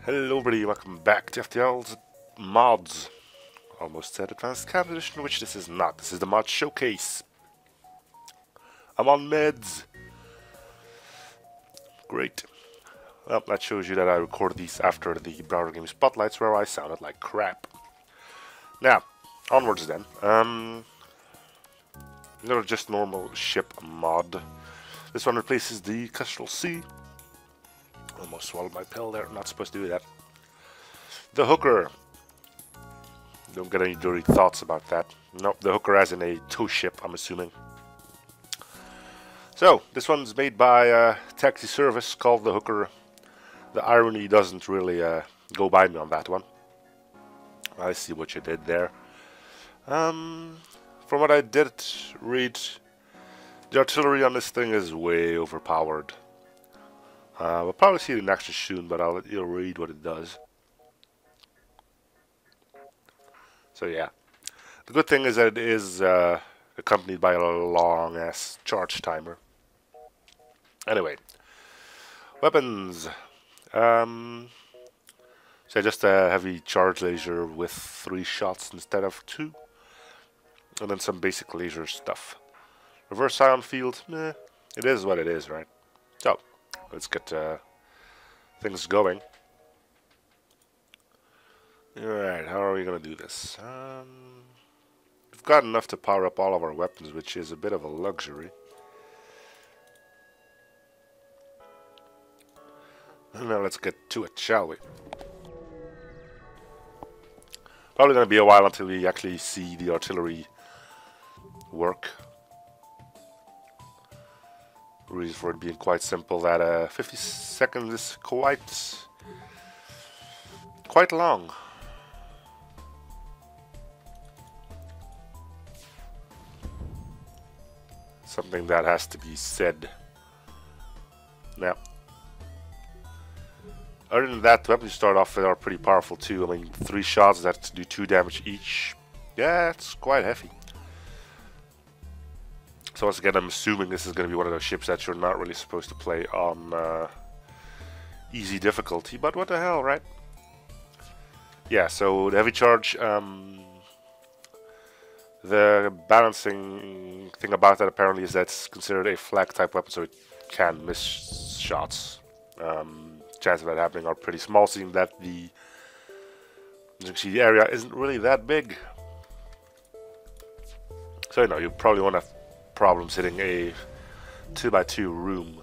Hello everybody, welcome back to FTL's Mods. Almost said Advanced Camp Edition, which this is not. This is the mod showcase. I'm on meds. Great. Well, that shows you that I recorded these after the Browser Game Spotlights where I sounded like crap. Now, onwards then. Another just normal ship mod. This one replaces the Kestrel C. Almost swallowed my pill there, not supposed to do that. The Hooker. Don't get any dirty thoughts about that. Nope, the Hooker as in a towship, I'm assuming. So, this one's made by a taxi service called the Hooker. The irony doesn't really go by me on that one. I see what you did there. From what I did read, the artillery on this thing is way overpowered. We'll probably see it in action soon, but I'll let you read what it does. So yeah, the good thing is that it is accompanied by a long ass charge timer. Anyway, weapons. So just a heavy charge laser with 3 shots instead of 2, and then some basic laser stuff. Reverse ion field, it is what it is, right? So let's get things going. Alright, how are we going to do this? We've got enough to power up all of our weapons, which is a bit of a luxury. Now let's get to it, shall we? Probably going to be a while until we actually see the artillery work. The reason for it being quite simple, that 50 seconds is quite long. Something that has to be said. Now, other than that, the weapons you start off with are pretty powerful too. I mean, 3 shots that do 2 damage each. Yeah, it's quite heavy. So once again, I'm assuming this is going to be one of those ships that you're not really supposed to play on easy difficulty, but what the hell, right? Yeah, so the heavy charge, the balancing thing about that apparently is that it's considered a flag type weapon, so it can miss shots. Chances of that happening are pretty small, seeing that as you can see, the area isn't really that big. So you know, you probably won't have problems hitting a 2x2 room.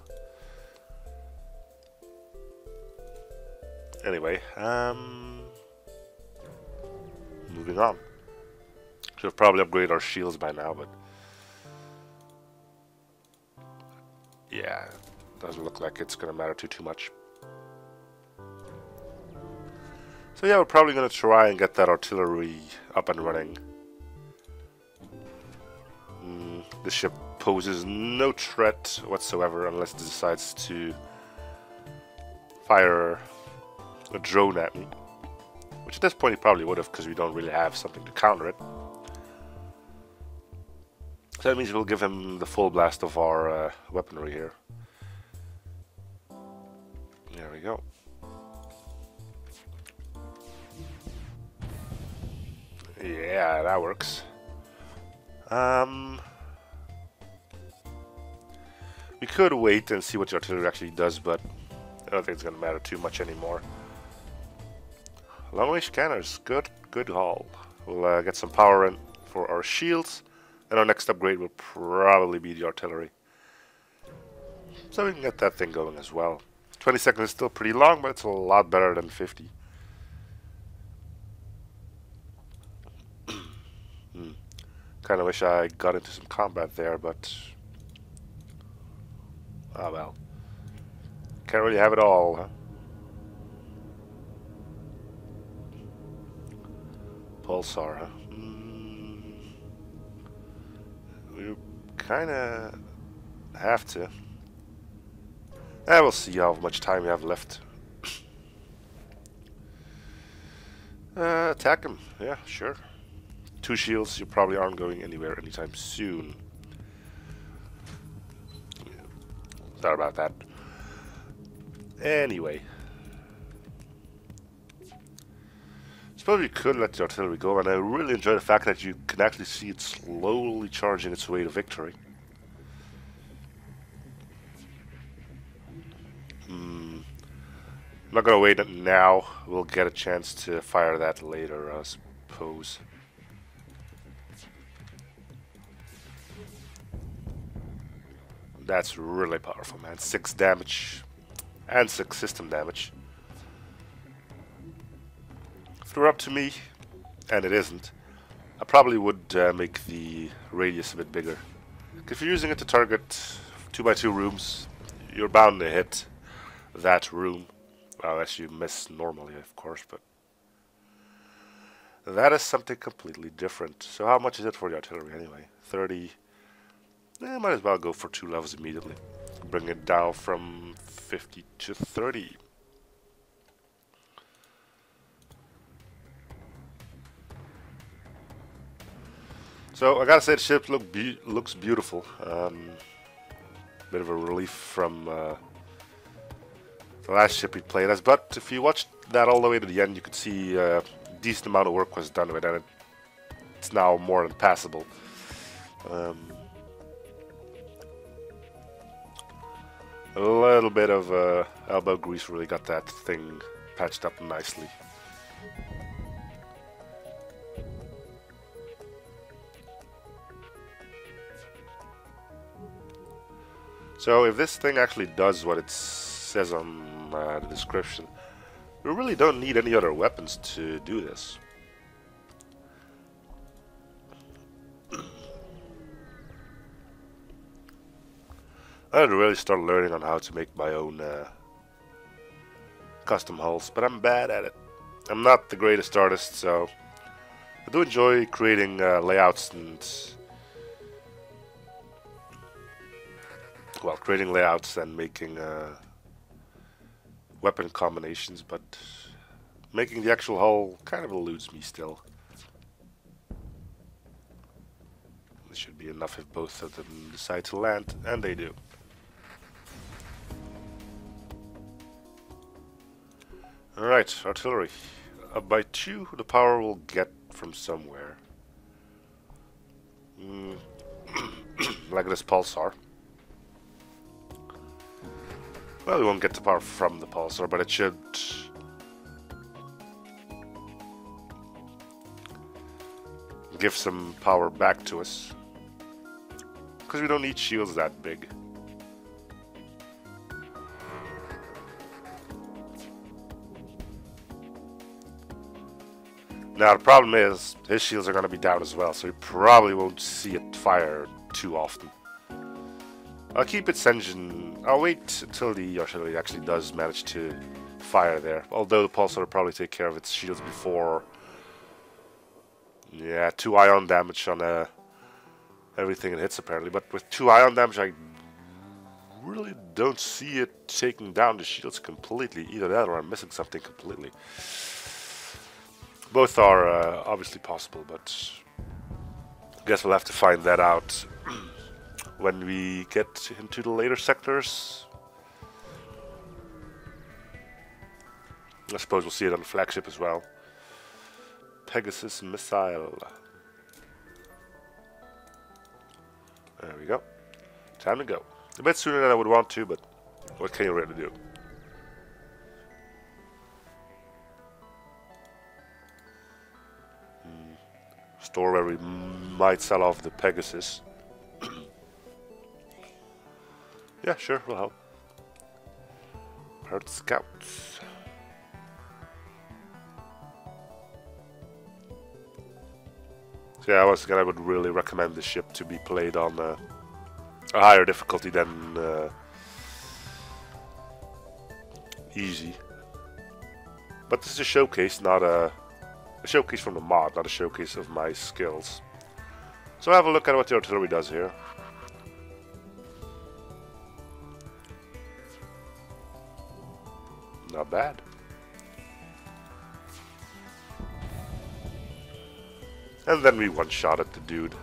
Anyway, moving on. Should have probably upgraded our shields by now, but yeah, doesn't look like it's gonna matter too much. So yeah, we're probably gonna try and get that artillery up and running. The ship poses no threat whatsoever unless it decides to fire a drone at me. Which at this point he probably would have, because we don't really have something to counter it. So that means we'll give him the full blast of our weaponry here. There we go. Yeah, that works. We could wait and see what the artillery actually does, but I don't think it's going to matter too much anymore. Long range scanners, good haul. We'll get some power in for our shields, and our next upgrade will probably be the artillery. So we can get that thing going as well. 20 seconds is still pretty long, but it's a lot better than 50. Kind of wish I got into some combat there, but oh well. Can't really have it all, huh? Pulsar, huh? We kinda have to. We'll see how much time we have left. Attack him. Yeah, sure. 2 shields, you probably aren't going anywhere anytime soon. Sorry about that. Anyway. Suppose you could let the artillery go, and I really enjoy the fact that you can actually see it slowly charging its way to victory. I'm not gonna wait now. We'll get a chance to fire that later, I suppose. That's really powerful, man. 6 damage and 6 system damage. If it were up to me, and it isn't, I probably would make the radius a bit bigger. If you're using it to target 2x2 rooms, you're bound to hit that room. Well, unless you miss normally, of course, but that is something completely different. So how much is it for the artillery anyway? 30. Might as well go for 2 levels immediately. Bring it down from 50 to 30. So I gotta say the ship looks beautiful. Bit of a relief from the last ship we played as, but if you watched that all the way to the end, you could see a decent amount of work was done with it, and it's now more than passable. A little bit of elbow grease really got that thing patched up nicely. So if this thing actually does what it says on the description, we really don't need any other weapons to do this. I had to really start learning on how to make my own custom hulls, but I'm bad at it. I'm not the greatest artist, so I do enjoy creating layouts and creating layouts and making weapon combinations, but making the actual hull kind of eludes me still. This should be enough if both of them decide to land, and they do. Alright, artillery. Up by 2, the power will get from somewhere. Like this pulsar. Well, we won't get the power from the pulsar, but it should give some power back to us. Because we don't need shields that big. Now the problem is, his shields are going to be down as well, so you probably won't see it fire too often. I'll keep its engine. I'll wait until the artillery actually does manage to fire there. Although the pulsar will probably take care of its shields before. Yeah, 2 ion damage on everything it hits apparently. But with 2 ion damage, I really don't see it taking down the shields completely. Either that or I'm missing something completely. Both are obviously possible, but I guess we'll have to find that out when we get into the later sectors. I suppose we'll see it on the flagship as well. Pegasus missile. There we go. Time to go. A bit sooner than I would want to, but what can you really do? Store where we might sell off the Pegasus. Yeah, sure, will help. Herd scouts. So yeah, once again, I would really recommend this ship to be played on a higher difficulty than easy. But this is a showcase, not a showcase from the mod, not a showcase of my skills. So have a look at what the artillery does here. Not bad. And then we one-shot at the dude.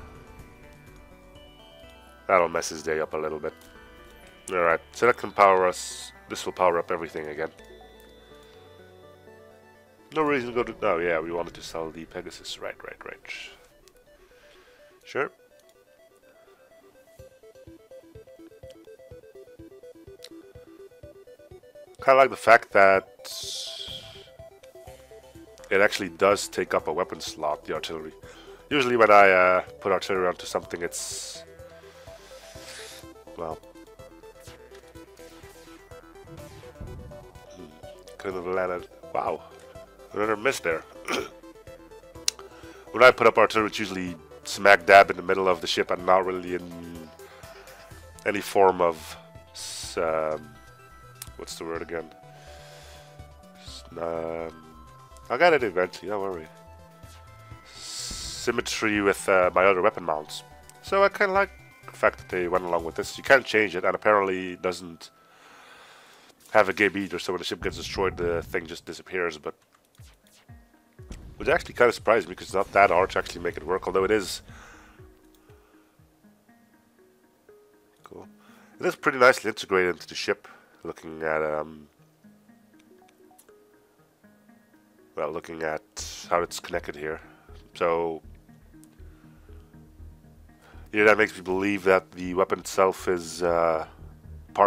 That'll mess his day up a little bit. Alright, so that can power us. This will power up everything again. No reason to go to... Oh, yeah, we wanted to sell the Pegasus. Right. Sure. Kind of like the fact that it actually does take up a weapon slot, the artillery. Usually when I put artillery onto something, it's... well... couldn't have landed... Wow. Another miss there. When I put up artillery, it's usually smack dab in the middle of the ship and not really in any form of... what's the word again? I'll get it eventually, don't worry. Symmetry with my other weapon mounts. So I kind of like the fact that they went along with this. You can't change it, and apparently it doesn't have a gib either, so when the ship gets destroyed, the thing just disappears, but... which actually kind of surprised me, because it's not that hard to actually make it work, although it is... cool. It is pretty nicely integrated into the ship, looking at, well, looking at how it's connected here. So... yeah, that makes me believe that the weapon itself is part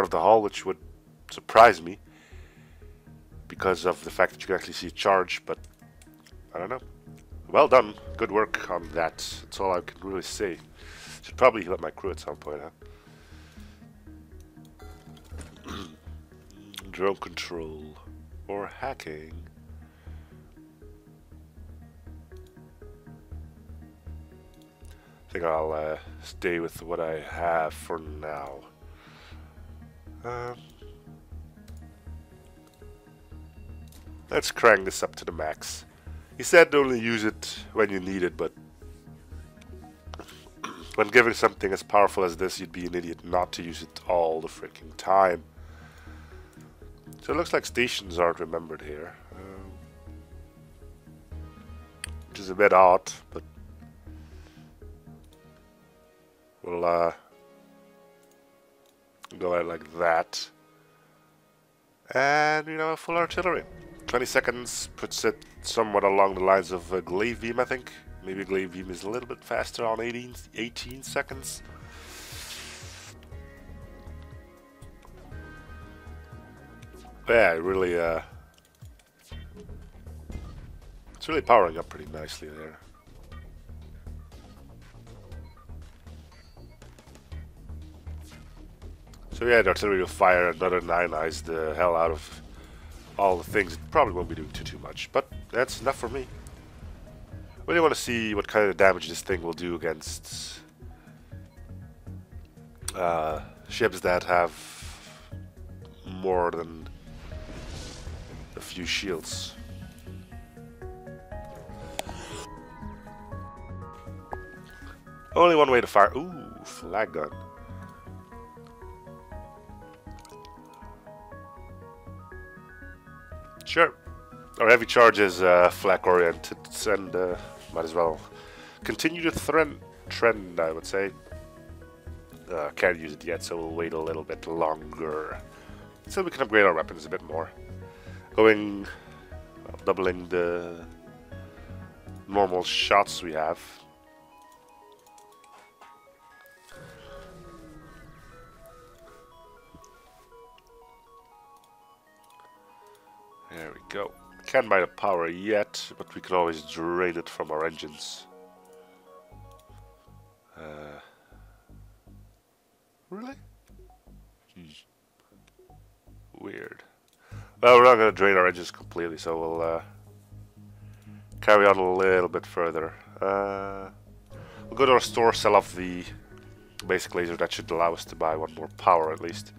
of the hull, which would surprise me because of the fact that you can actually see it charge, but I don't know. Well done. Good work on that. That's all I can really say. Should probably heal up my crew at some point, huh? Drone control or hacking. I think I'll stay with what I have for now. Let's crank this up to the max. He said only use it when you need it, but when given something as powerful as this, you'd be an idiot not to use it all the freaking time. So it looks like stations aren't remembered here, which is a bit odd, but we'll go out like that. And, you know, full artillery. 20 seconds puts it somewhat along the lines of a glaive beam, I think. Maybe a glaive beam is a little bit faster on 18 seconds. But yeah, really, it's really powering up pretty nicely there. So yeah, the artillery will fire another 9-eyes the hell out of all the things. It probably won't be doing too much, but that's enough for me. I really want to see what kind of damage this thing will do against ships that have more than a few shields. Only one way to fire. Ooh, flag gun. Sure. Our heavy charge is flak oriented, and might as well continue the trend, I would say. Can't use it yet, so we'll wait a little bit longer. So we can upgrade our weapons a bit more. Going, well, doubling the normal shots we have. There we go. Can't buy the power yet, but we can always drain it from our engines. Really? Weird. Well, we're not going to drain our engines completely, so we'll carry on a little bit further. We'll go to our store, sell off the basic laser. That should allow us to buy one more power at least.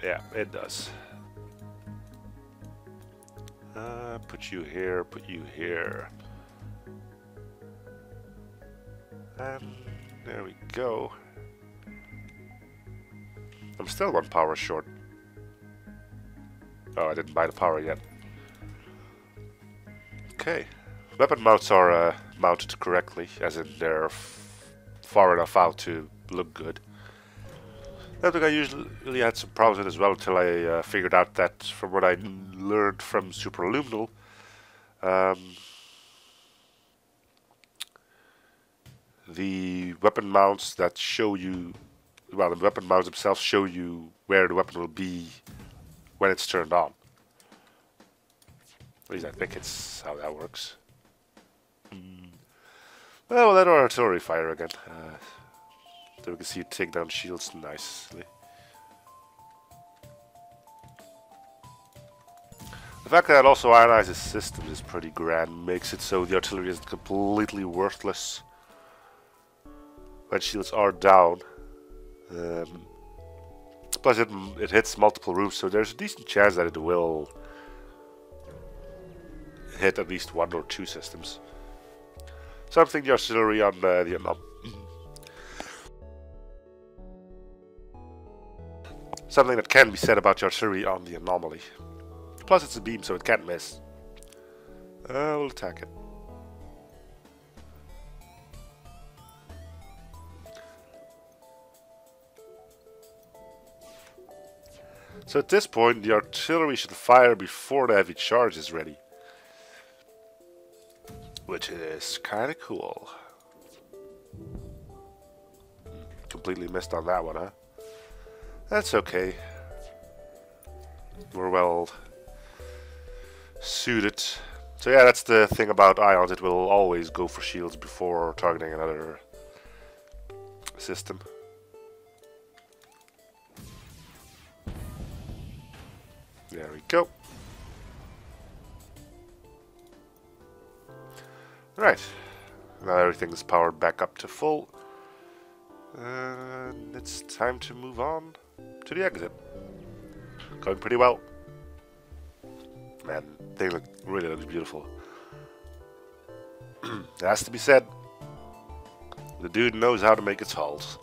Yeah, it does. Put you here, put you here. And there we go. I'm still one power short. Oh, I didn't buy the power yet. Okay. Weapon mounts are mounted correctly, as in they're far enough out to look good. I think I usually had some problems with it as well until I figured out that from what I learned from Superluminal, um, the weapon mounts that show you, well, the weapon mounts themselves show you where the weapon will be when it's turned on. At least I think it's how that works. Well, we'll let our artillery fire again. So we can see it take down shields nicely. The fact that it also ionizes systems is pretty grand. Makes it so the artillery isn't completely worthless when shields are down. Plus it hits multiple roofs, so there's a decent chance that it will hit at least one or two systems. Something the artillery on the something that can be said about the artillery on the anomaly. Plus it's a beam, so it can't miss. We'll attack it. So at this point, the artillery should fire before the heavy charge is ready. Which is kind of cool. Completely missed on that one, huh? That's okay. We're well suited. So yeah, that's the thing about ions. It will always go for shields before targeting another system. There we go. Right. Now everything's powered back up to full. And it's time to move on to the exit. Going pretty well. Man, they really looks beautiful. It has to be said, the dude knows how to make its hulls.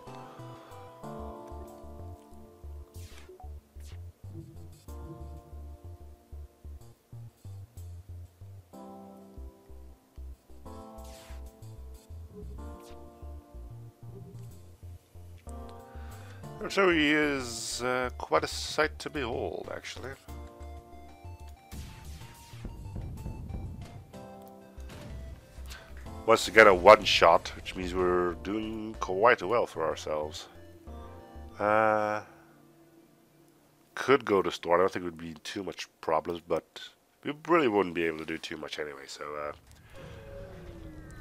So he is quite a sight to behold, actually. Once again, a one-shot, which means we're doing quite well for ourselves. Could go to store. I don't think it would be too much problems, but we really wouldn't be able to do too much anyway. So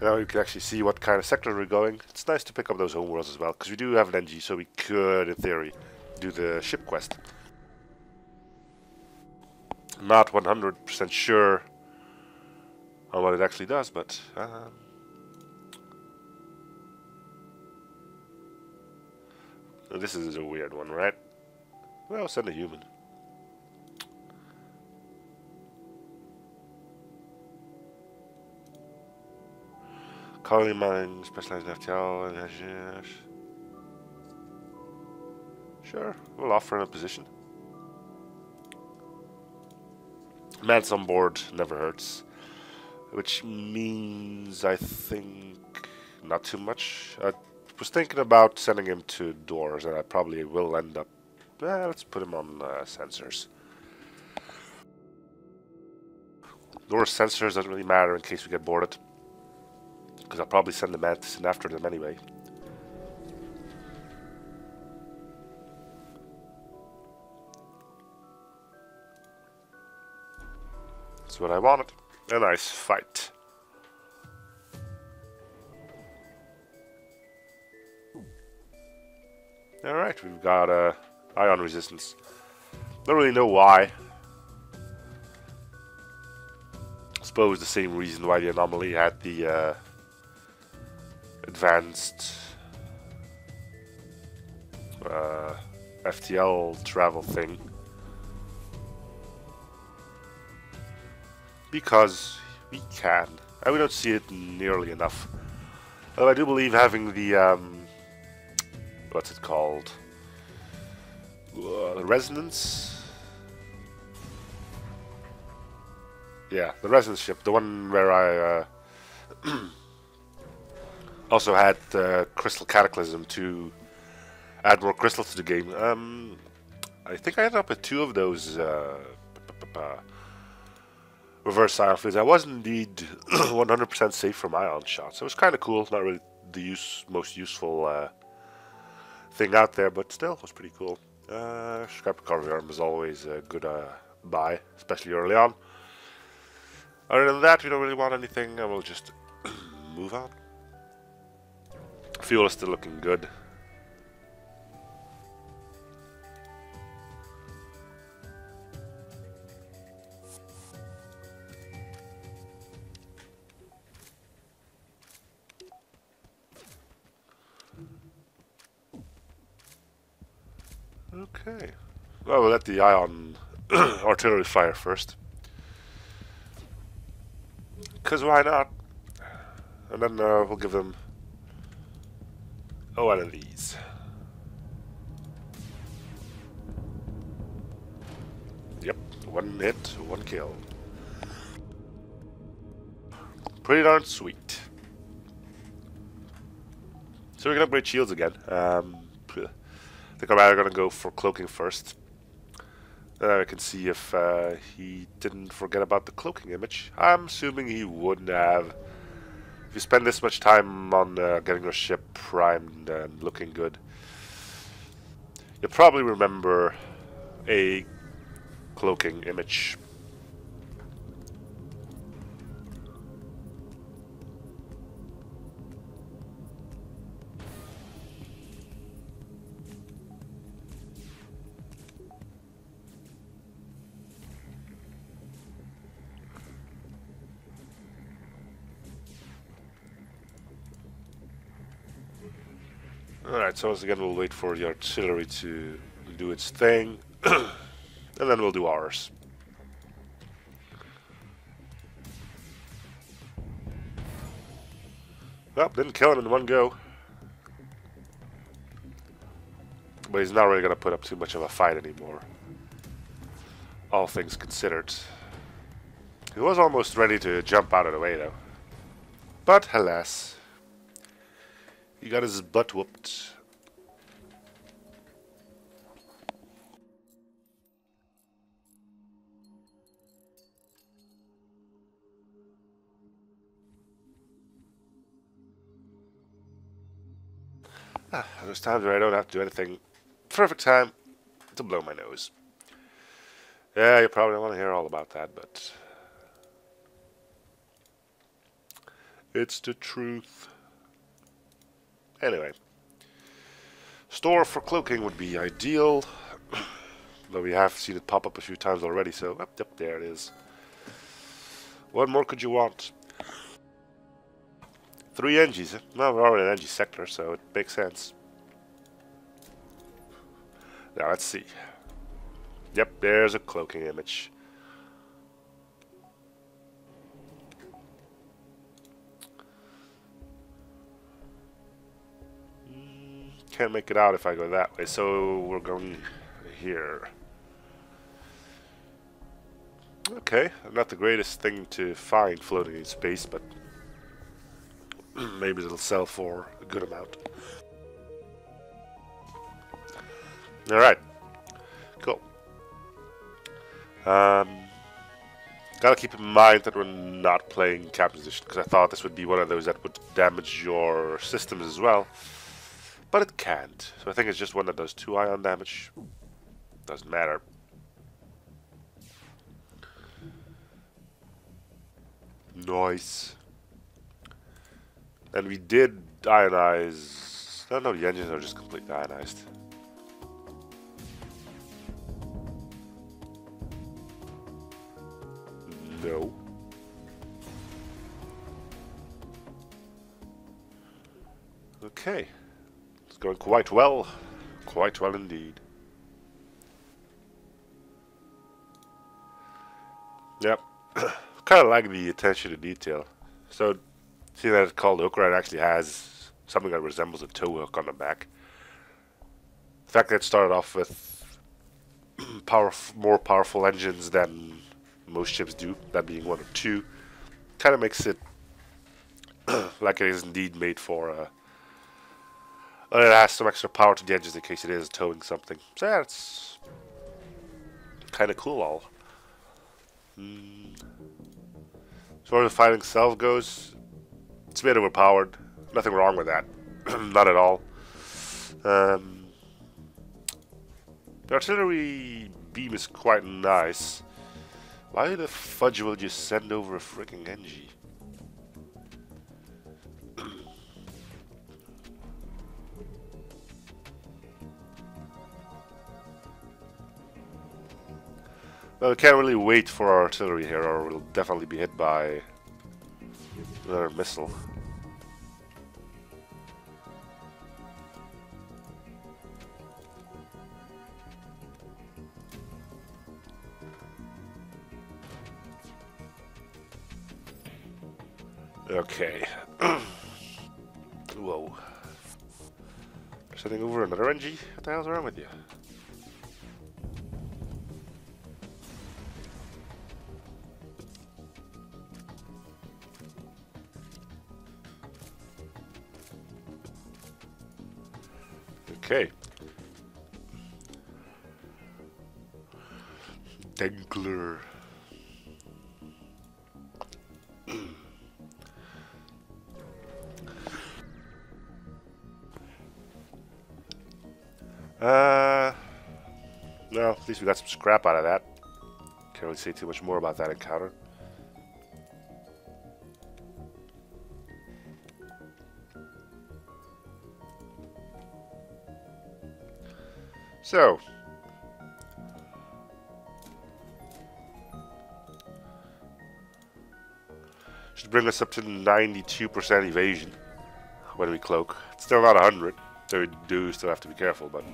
now you can actually see what kind of sector we're going. It's nice to pick up those homeworlds as well, because we do have an NG, so we could, in theory, do the ship quest. Not 100% sure on what it actually does, but this is a weird one, right? Well, send a human. Colony mine, specialized in FTL, and engineers. Sure, we'll offer him a position. Mans on board never hurts. Which means, I think, not too much. I was thinking about sending him to doors, and I probably will end up... let's put him on sensors. Door sensors doesn't really matter in case we get boarded, because I'll probably send the Mantis in after them anyway. That's what I wanted. A nice fight. Alright, we've got ion resistance. Don't really know why. I suppose the same reason why the anomaly had the advanced FTL travel thing. Because we can. And we don't see it nearly enough. Although I do believe having the what's it called? The resonance? Yeah, the resonance ship. The one where I also had the Crystal Cataclysm to add more crystals to the game. I think I ended up with 2 of those reverse ion fields. I was indeed 100% safe from ion shots. So it was kind of cool. Not really the most useful thing out there, but still, it was pretty cool. Scrap recovery arm is always a good buy, especially early on. Other than that, we don't really want anything, and we'll just move on. Fuel is still looking good. Okay. Well, we'll let the ion artillery fire first. Because why not? And then we'll give them one of these. Yep, 1 hit, 1 kill. Pretty darn sweet. So we can upgrade shields again. I think I'm either going to go for cloaking first. Then I can see if he didn't forget about the cloaking image. I'm assuming he wouldn't have. If you spend this much time on getting your ship primed and looking good, you'll probably remember a cloaking image. Alright, so once again we'll wait for the artillery to do its thing, and then we'll do ours. Well, didn't kill him in one go. But he's not really going to put up too much of a fight anymore. All things considered. He was almost ready to jump out of the way though. But alas. He got his butt whooped. There's times where I don't have to do anything. Perfect time to blow my nose. Yeah, you probably don't want to hear all about that, but it's the truth. Anyway, store for cloaking would be ideal, but we have seen it pop up a few times already, so yep, there it is. What more could you want? 3 NGs. Well, we're already in NG sector, so it makes sense. Now let's see. Yep, there's a cloaking image. Can't make it out if I go that way, so we're going here. Okay, not the greatest thing to find floating in space, but maybe it'll sell for a good amount. Alright, cool. Gotta keep in mind that we're not playing captain position, because I thought this would be one of those that would damage your systems as well. But it can't. So I think it's just one that does 2 ion damage. Doesn't matter. Nice. And we did ionize. No, the engines are just completely ionized. No. Okay. It's going quite well. Quite well indeed. Yep. Kind of like the attention to detail. So, see that it's called hook, right? It actually has something that resembles a tow hook on the back. The fact that it started off with more powerful engines than most ships do, that being 1 or 2, kind of makes it like it is indeed made for And it has some extra power to the edges in case it is towing something. So yeah, it's kind of cool all. As far as the fighting itself goes, it's a bit overpowered. Nothing wrong with that. Not at all. The artillery beam is quite nice. Why the fudge will you send over a freaking NG? Well, we can't really wait for our artillery here, or we'll definitely be hit by another missile. Okay. Whoa. Sending over another NG? What the hell's wrong with you? Okay. Dengler. No, at least we got some scrap out of that. Can't really say too much more about that encounter. So, should bring us up to 92% evasion when we cloak. It's still not 100, so we do still have to be careful, but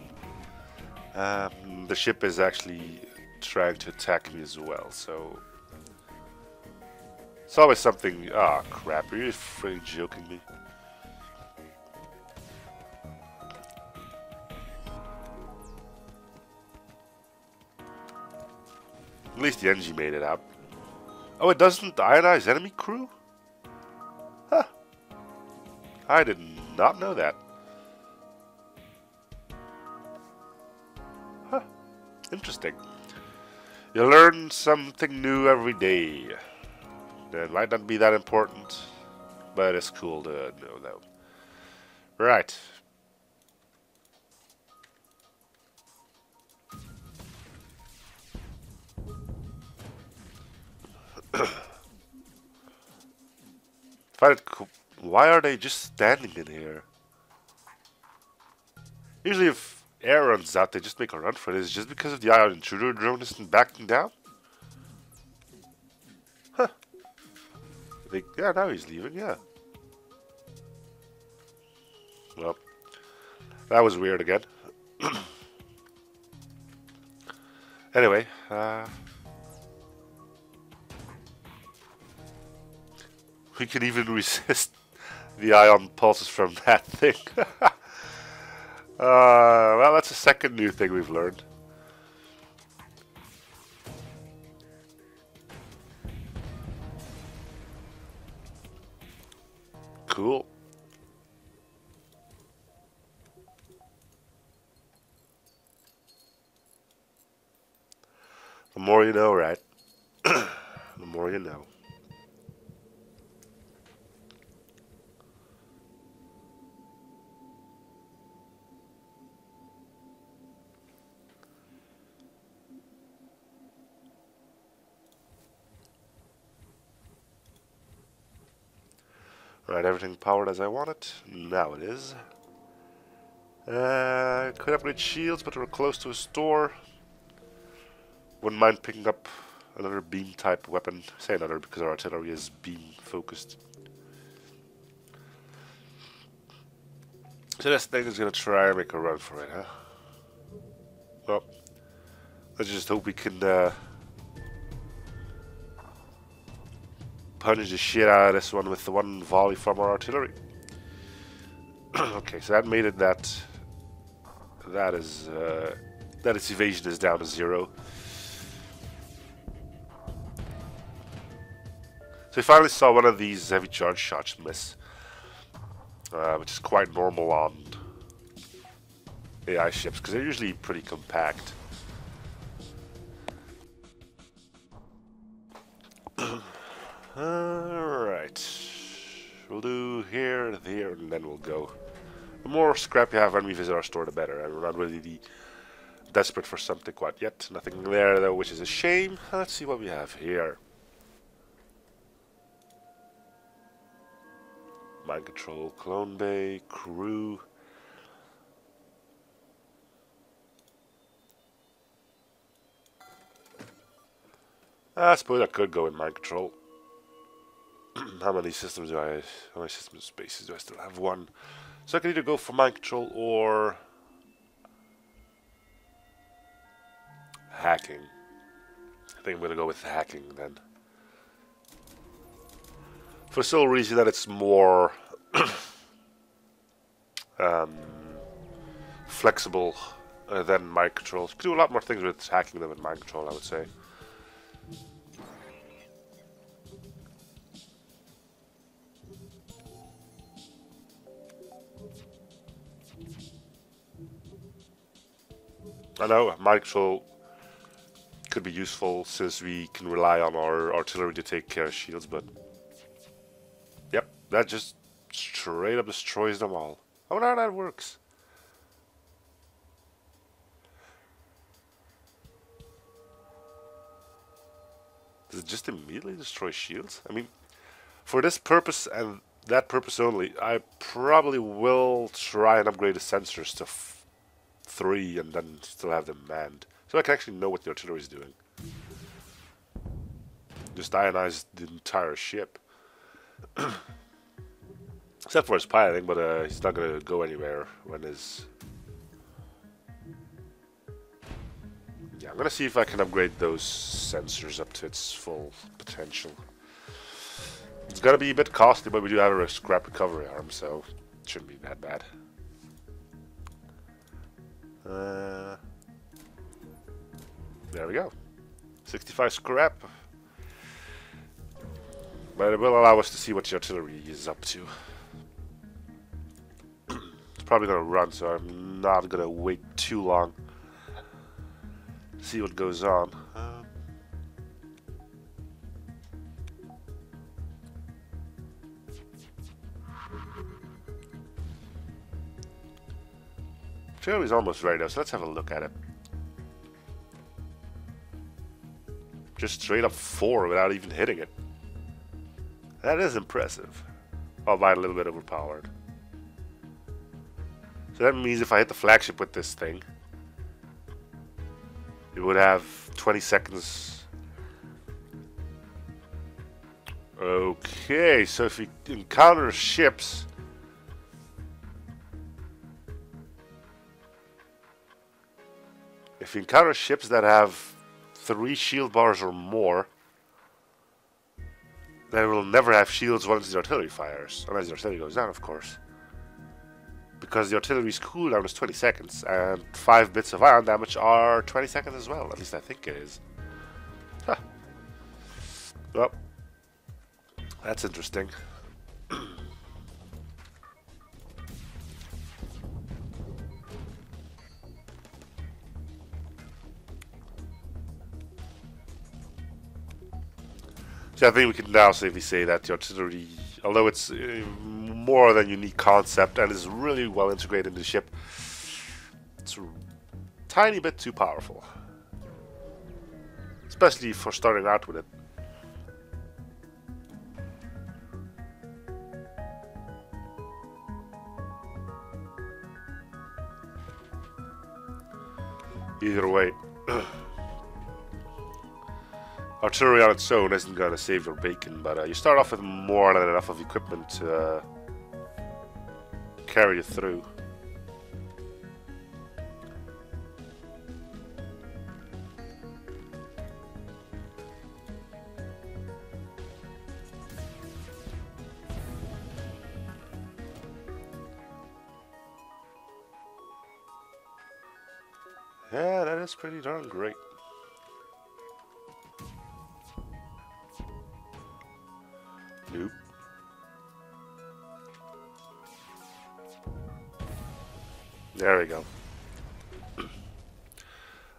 the ship is actually trying to attack me as well, so it's always something. Ah, crap, are you freaking joking me? At least the NG made it out. Oh, it doesn't ionize enemy crew? Huh. I did not know that. Huh. Interesting. You learn something new every day. It might not be that important, but it's cool to know though. Right. Why are they just standing in here? Usually if air runs out, they just make a run for it. Is it just because of the ion intruder drone isn't backing down? Huh. Yeah, now he's leaving, yeah. Well, that was weird again. Anyway, we can even resist the ion pulses from that thing. Well, that's a second new thing we've learned. Cool. The more you know, right? The more you know. Right, everything powered as I want it. Now it is. Could upgrade shields, but we're close to a store. Wouldn't mind picking up another beam type weapon. Say another because our artillery is beam focused. So this thing is gonna try and make a run for it, huh? Well, let's just hope we can punish the shit out of this one with the one volley from our artillery. Okay, so that made it that its evasion is down to 0. So we finally saw one of these heavy charge shots miss, which is quite normal on AI ships, because they're usually pretty compact. Alright. We'll do here, there, and then we'll go. The more scrap you have when we visit our store, the better. And we're not really desperate for something quite yet. Nothing there, though, which is a shame. Let's see what we have here. Mind control, clone bay, crew. I suppose I could go in mind control. How many systems do I have? How many system spaces do I still have? One. So I can either go for mind control or hacking. I think I'm gonna go with hacking then. For the sole reason that it's more flexible than mind control. You can do a lot more things with hacking than with mind control, I would say. I know mind control could be useful since we can rely on our artillery to take care of shields, but yep, that just straight up destroys them all. I wonder how that works. Does it just immediately destroy shields? I mean, for this purpose and that purpose only, I probably will try and upgrade the sensors to 3 and then still have them manned. So I can actually know what the artillery is doing. Just ionize the entire ship. Except for his piloting, but he's not going to go anywhere when his... Yeah, I'm going to see if I can upgrade those sensors up to its full potential. It's going to be a bit costly, but we do have a scrap recovery arm, so it shouldn't be that bad. There we go. 65 scrap. But it will allow us to see what the artillery is up to. It's probably going to run, so I'm not going to wait too long. See what goes on. Artillery's almost ready though, so let's have a look at it. Just straight up 4 without even hitting it. That is impressive. Albeit a little bit overpowered. So that means if I hit the flagship with this thing, it would have 20 seconds. Okay, so if you encounter ships, that have 3 shield bars or more, they will never have shields once the artillery fires, unless the artillery goes down, of course. Because the artillery's cooldown is 20 seconds, and 5 bits of ion damage are 20 seconds as well. At least I think it is. Huh. Well, that's interesting. So I think we can now safely say that the artillery, although it's more than a unique concept and is really well integrated into the ship, it's a tiny bit too powerful. Especially for starting out with it. Either way. Artillery on its own isn't going to save your bacon, but you start off with more than enough of equipment to carry you through. Yeah, that is pretty darn great. Nope. There we go.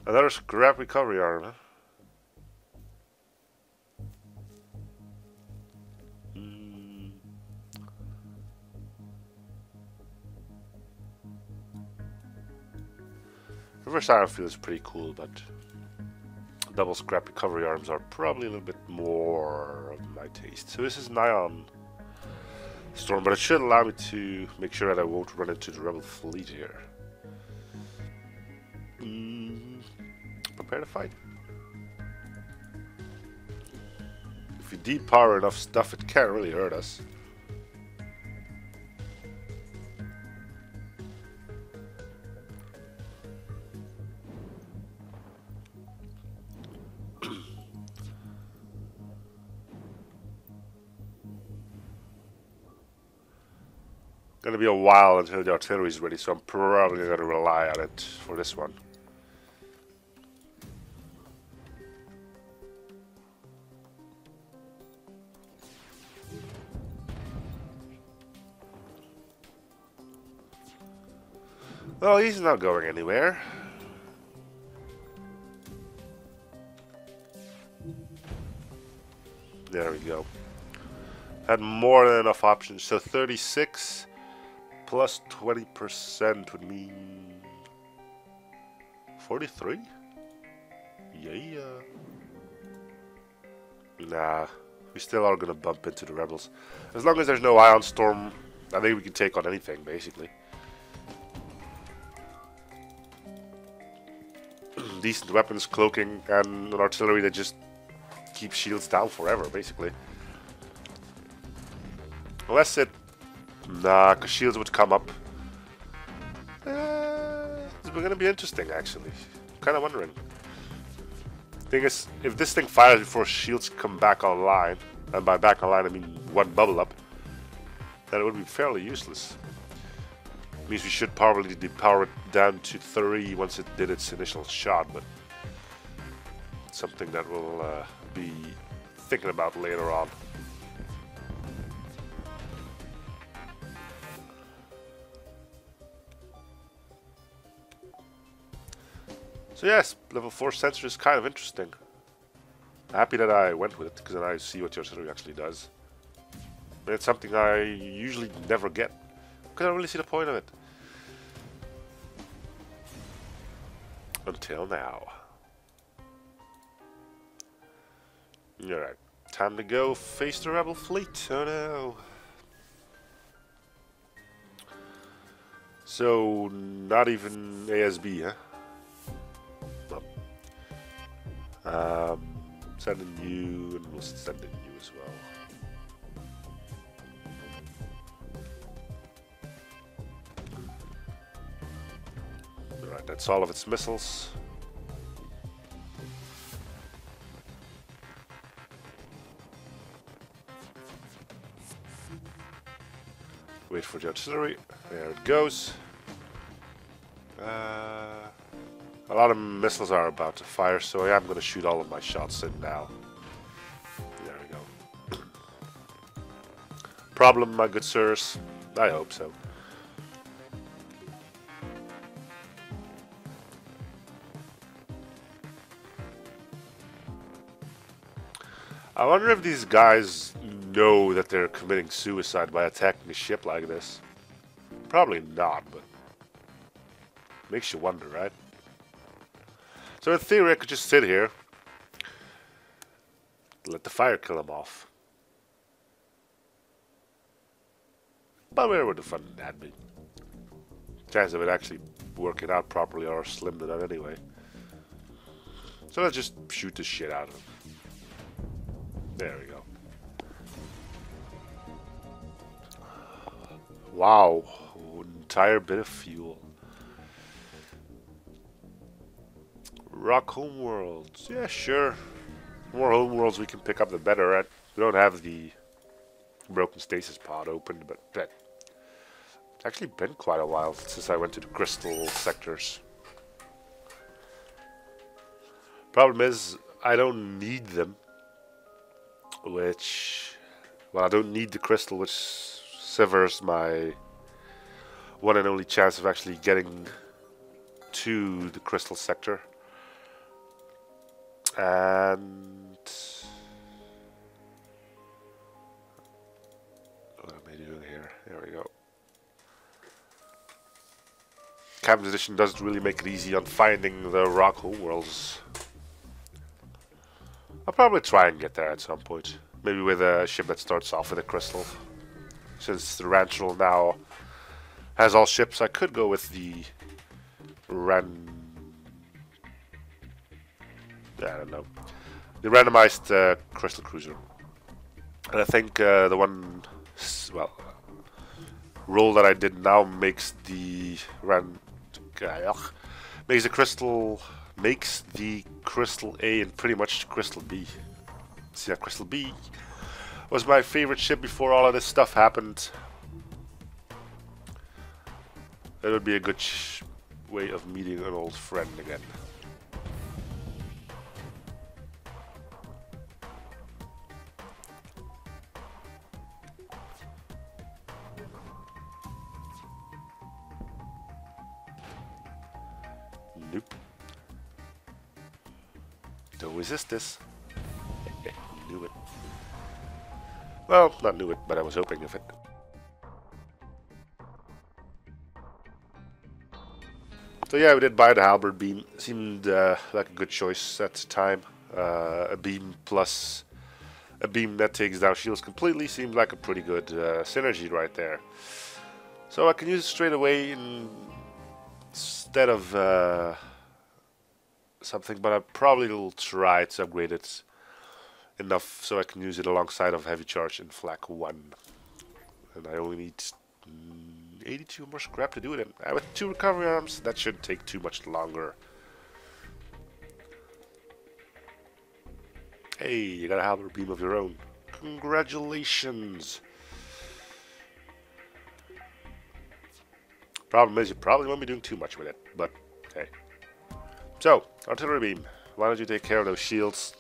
Another scrap recovery arm, huh? Reverse iron feels pretty cool, but double scrap recovery arms are probably a little bit more of my taste. So this is an ion storm, but it should allow me to make sure that I won't run into the rebel fleet here. Prepare to fight. If we depower enough stuff, it can't really hurt us. Gonna be a while until the artillery is ready, so I'm probably gonna rely on it for this one. Well, he's not going anywhere. There we go. Had more than enough options, so 36 plus 20% would mean 43? Yeah. Nah, we still are gonna bump into the rebels. As long as there's no ion storm, I think we can take on anything, basically. Decent weapons, cloaking, and an artillery that just keeps shields down forever, basically. Unless it... Nah, because shields would come up. It's gonna be interesting, actually. Kind of wondering. Thing is, if this thing fires before shields come back online, and by back online I mean one bubble up, then it would be fairly useless. Means we should probably depower it down to 3 once it did its initial shot, but something that we'll be thinking about later on. So yes, level 4 sensor is kind of interesting. Happy that I went with it, because then I see what the artillery actually does. But it's something I usually never get, because I don't really see the point of it. Until now. Alright, time to go face the rebel fleet. Oh no. So, not even ASB, huh? No. Sending you, and we'll send in you as well. Alright, that's all of its missiles. Wait for the artillery. There it goes. A lot of missiles are about to fire, so I am going to shoot all of my shots in now. There we go. Problem, my good sirs? I hope so. I wonder if these guys know that they're committing suicide by attacking a ship like this. Probably not, but makes you wonder, right? So in theory I could just sit here, let the fire kill them off. But where would the fun in that be? Chance of it actually working out properly are slim to none anyway. So let's just shoot the shit out of them. There we go. Wow, an entire bit of fuel. Rock homeworlds. Yeah, sure. The more homeworlds we can pick up, the better, right? We don't have the broken stasis pod open, but it's actually been quite a while since I went to the crystal sectors. Problem is, I don't need them. Well, I don't need the crystal, which severs my one and only chance of actually getting to the crystal sector. And what am I doing here? There we go. Captain's Edition doesn't really make it easy on finding the rock homeworlds. I'll probably try and get there at some point. Maybe with a ship that starts off with a crystal. Since the Rancherel now has all ships, I could go with the I don't know. The randomized crystal cruiser. And I think the one, well, roll that I did now makes the makes the crystal A and pretty much crystal B. See, that crystal B was my favorite ship before all of this stuff happened. It would be a good way of meeting an old friend again. Nope. Don't resist this. Knew it. Well, not knew it, but I was hoping of it. So yeah, we did buy the halberd beam. Seemed like a good choice at the time. A beam plus a beam that takes down shields completely seemed like a pretty good synergy right there. So I can use it straight away instead of something, but I probably will try to upgrade it enough so I can use it alongside of heavy charge in flak 1. And I only need 82 more scrap to do it, and with 2 recovery arms that shouldn't take too much longer. Hey, you got a halberd beam of your own. Congratulations! Problem is, you probably won't be doing too much with it, but hey. So, artillery beam. Why don't you take care of those shields?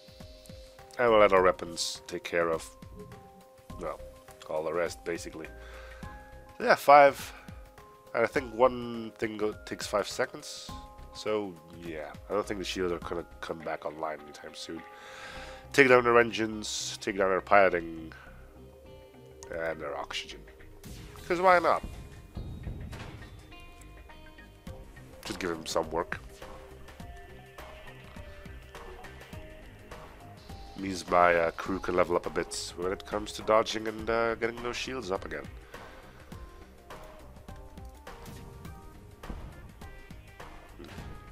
And we'll let our weapons take care of, well, all the rest, basically. So yeah, 5. And I think one thing takes 5 seconds. So, yeah. I don't think the shields are going to come back online anytime soon. Take down their engines, take down their piloting, and their oxygen. Because why not? Just give them some work. Means my crew can level up a bit when it comes to dodging and getting those shields up again.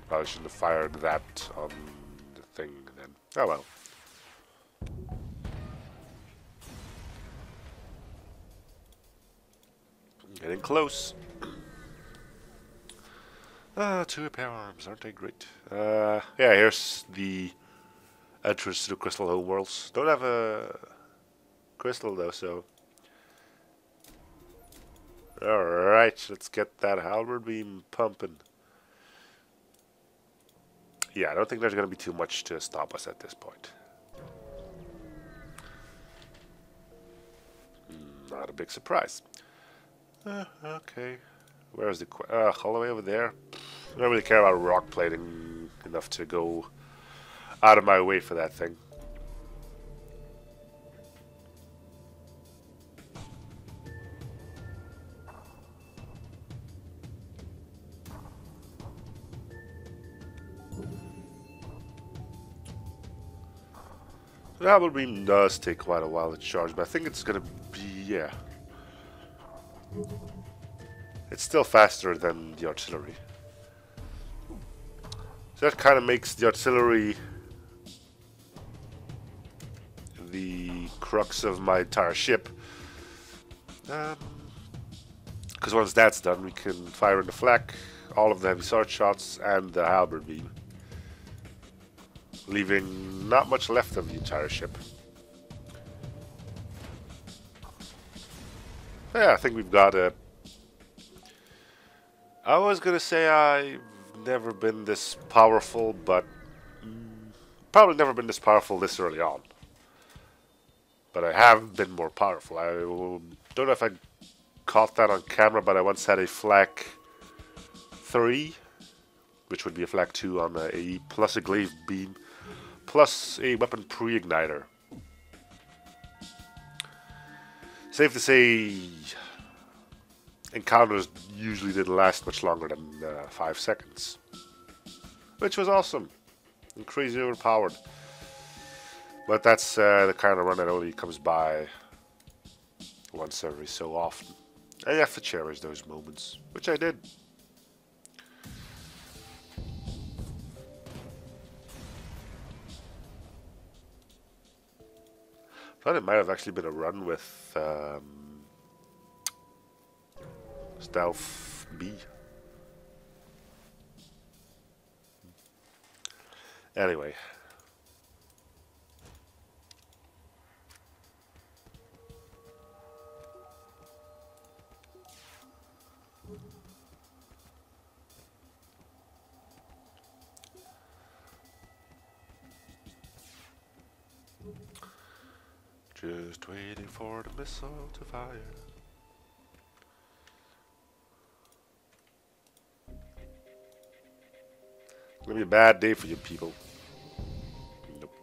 Probably shouldn't have fired that on the thing then. Oh well. Getting close. 2 repair arms, aren't they great? Yeah, here's the entrance to the crystal homeworlds. Don't have a crystal though, so. Alright, let's get that halberd beam pumping. Yeah, I don't think there's going to be too much to stop us at this point. Not a big surprise. Okay. Where's the all the way over there? I don't really care about rock plating enough to go out of my way for that thing. The halberd beam does take quite a while to charge, but I think it's gonna be, yeah. It's still faster than the artillery. So that kind of makes the artillery the crux of my entire ship. Because once that's done, we can fire in the flak, all of the heavy sword shots, and the halberd beam, leaving not much left of the entire ship. Yeah, I think we've got a... I was gonna say I've never been this powerful, but probably never been this powerful this early on. But I have been more powerful. I don't know if I caught that on camera, but I once had a flak 3, which would be a flak 2 on a AE, plus a glaive beam, plus a weapon pre-igniter. Safe to say, encounters usually didn't last much longer than 5 seconds. Which was awesome and crazy overpowered. But that's the kind of run that only comes by once every so often. And you have to cherish those moments, which I did. Thought it might have actually been a run with Stealth B. Anyway. Just waiting for the missile to fire. It's gonna be a bad day for you people. Nope.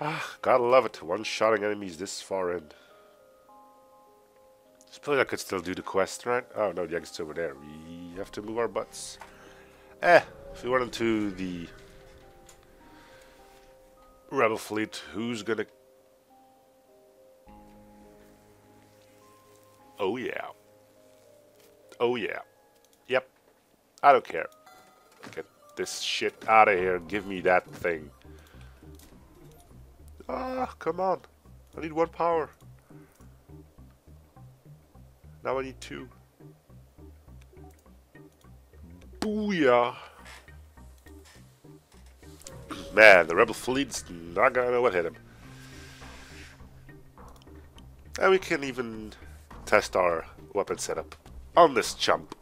Ah, gotta love it. One-shotting enemies this far in. Suppose I could still do the quest, right? Oh no, the exit's over there. We have to move our butts. If we run into the Rebel fleet, who's gonna... Oh yeah. Oh yeah. Yep. I don't care. Get this shit out of here. Give me that thing. Ah, come on. I need 1 power. Now I need 2. Booyah. Man, the Rebel fleet's not gonna know what hit him. And we can even test our weapon setup on this chump.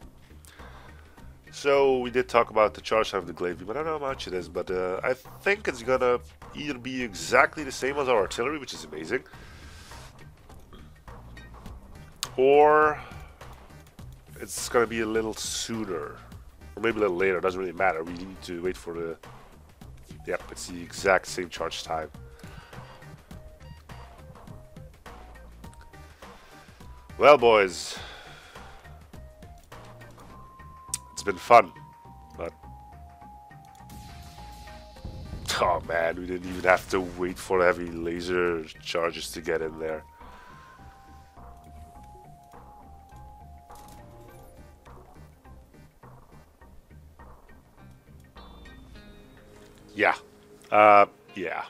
So we did talk about the charge time of the glaive beam. I don't know how much it is, but I think it's gonna either be exactly the same as our artillery, which is amazing, or it's gonna be a little sooner, or maybe a little later. Doesn't really matter. We need to wait for the... Yep, it's the exact same charge time. Well, boys, it's been fun, but oh man, we didn't even have to wait for heavy laser charges to get in there. Yeah. Yeah.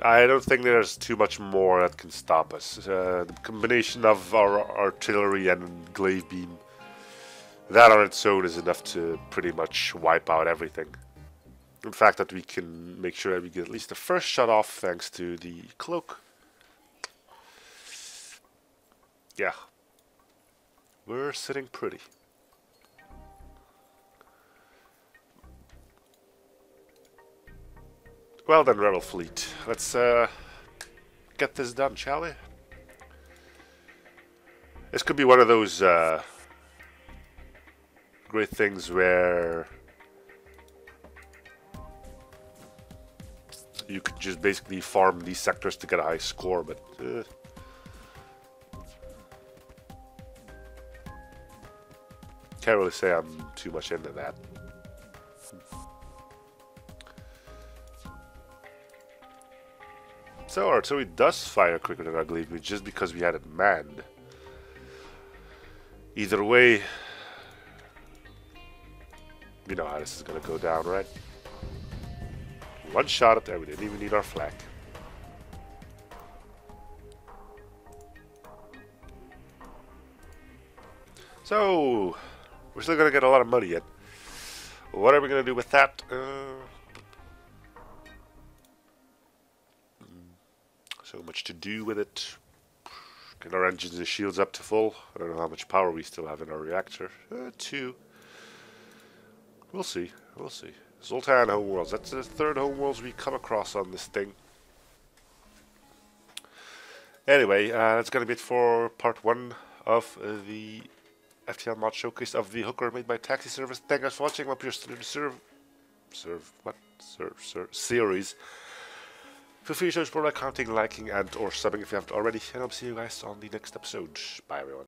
I don't think there's too much more that can stop us. The combination of our artillery and glaive beam, that on its own is enough to pretty much wipe out everything. In fact, that we can make sure that we get at least the first shot off thanks to the cloak. Yeah. We're sitting pretty. Well then, Rebel Fleet, let's get this done, shall we? This could be one of those great things where you could just basically farm these sectors to get a high score, but can't really say I'm too much into that. So our artillery does fire quicker than our glaive beam just because we had it manned. Either way, we know how this is gonna go down, right? One shot up there, we didn't even need our flak. So, we're still gonna get a lot of money yet. What are we gonna do with that? So much to do with it. Get our engines and shields up to full. I don't know how much power we still have in our reactor. 2. We'll see. We'll see. Zoltan homeworlds. That's the 3rd homeworlds we come across on this thing. Anyway, that's gonna be it for part 1 of the FTL Mod showcase of the hooker made by Taxi Service. Thank you guys for watching. Hope you're still in the series. Feel free to show support by commenting, liking, and or subbing if you haven't already. And I'll see you guys on the next episode. Bye everyone.